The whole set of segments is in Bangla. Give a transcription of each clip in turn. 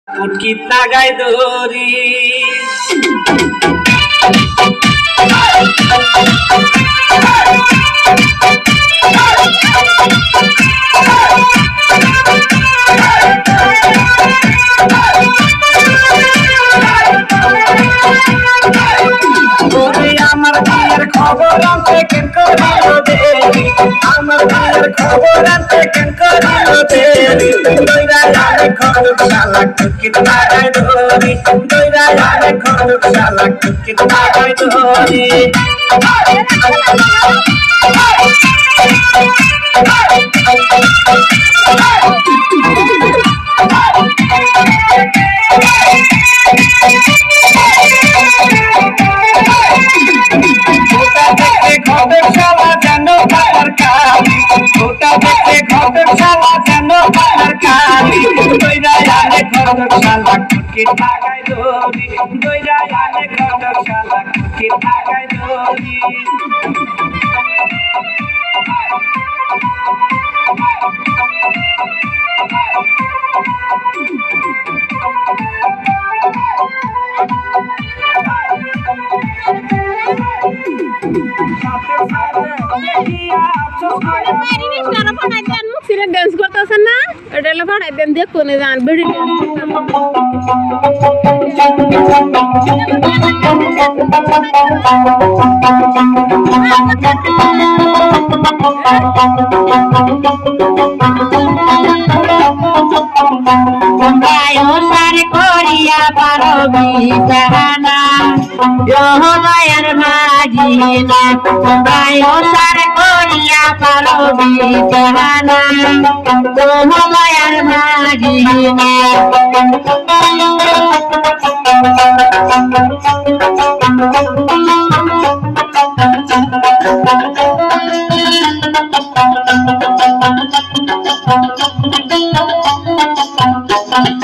পুটকি লাগাই দড়ি আমার বিয়ের খবর আনতে কেন করিল দেরি আমার বিয়ের খবর আনতে কেন করিল দেরি দইরা যাবে খরচ শালা কুকিত লাগাই দড়ি দইরা যাবে খরচ শালা কুকিত লাগাই দড়ি শালা কুকি লাগাই দড়ি দইরা যাবে খরচ শালা কুকি লাগাই দড়ি ডান্স করতেছেন না এটা হলো ভাড়াই দেন দেখো না জান বেড়ে করিয়া পারো বিছানা জহমায়ের মাঝিনা সার করিয়া পারো বিছানা জহমায়ের মাঝিনা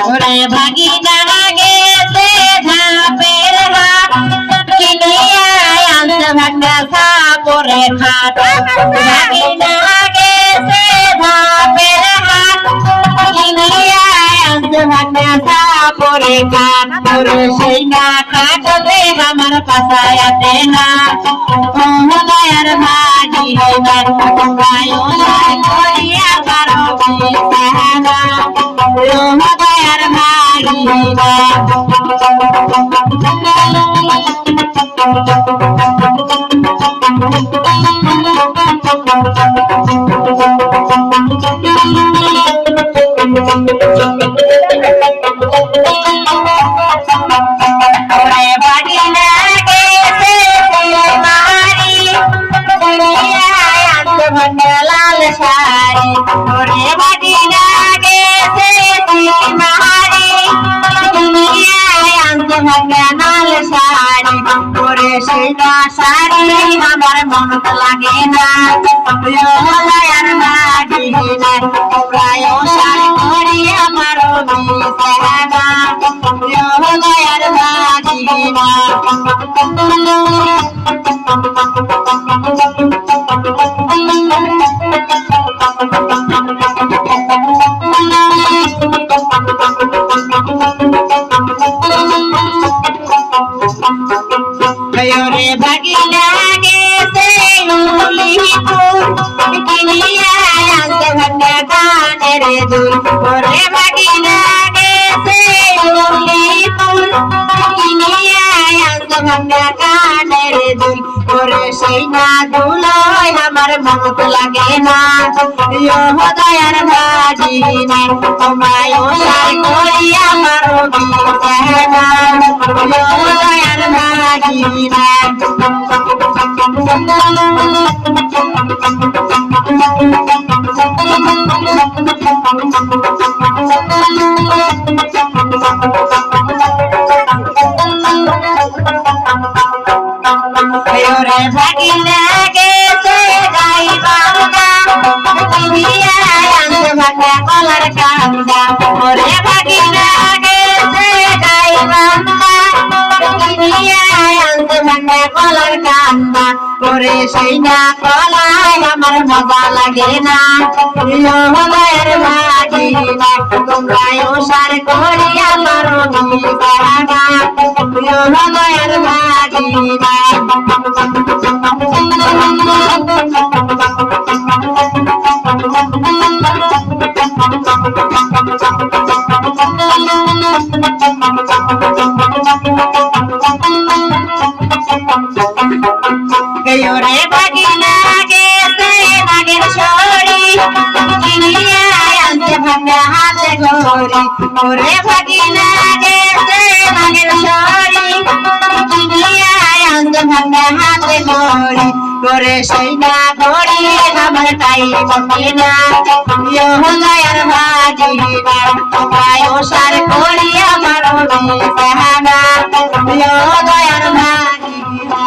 ওরে ভাগিনা গেছে ধাপের হাট কিনিয়া আনতে ভাগনা সাপরে খাট ভাগিনা গেছে ধাপের হাট কিনিয়া আনতে ভাগনা সাপরে খাট ওরে সেই না খাটতে আমার পাশায়াতে না দয়ার মাঝি না গায়ো করিয়া পারো বিছানা দয়ার মাঝিনা লাল শাড়ি ওরে বাড়িনা গেছে মারি আনতে ভাগনা লাল শাড়ি ওরে সেইটা শাড়ি আমার মন লাগে না দয়ার মাঝিনা প্রায় শাড়ি করি আমার বিছানা দয়ার মাঝিনা রে ভাগিনা গেছে লুলিপুর কিনিয়া আনতে ভাগনা গানের দুল ওরে ভাগিনা গেছে লুলিপুর কিনিয়া আনতে ভাগনা গানের দুল ওরে সেই না দুলয় আমার মত লাগে না দয়ার ভাগিনা তোমায় সার করিয়া পারো বিছানা দয়ার ভাগিনা রে ভাগিনা গেছে গাইবা আনতে ভাগনা কলার কান্দা ওরে ভাগিনা গেছে গাইবা আনতে ভাগনা কলার কান্দা ওরে সেই না কলায় আমার মজা লাগে না দয়ার ভাগিনা তোমরা সার করিয়া বাহানা দয়ার ভাগিনা গয়রে ভাগিনা গেছে নাগের ছড়ি চিনিয়া আনতে ভাঙা হাতে ঘড়ি ওরে ভাগিনা গেছে নাগের ছড়ি চিনিয়া আনতে ভাঙা হাতে ঘড়ি করে সেই না ঘড়ি আমার টাইম না ইয়ো দয়ার ভাগিনা পায়ো সার করি আমার বাহানা ইয়ো দয়ার ভাগিনা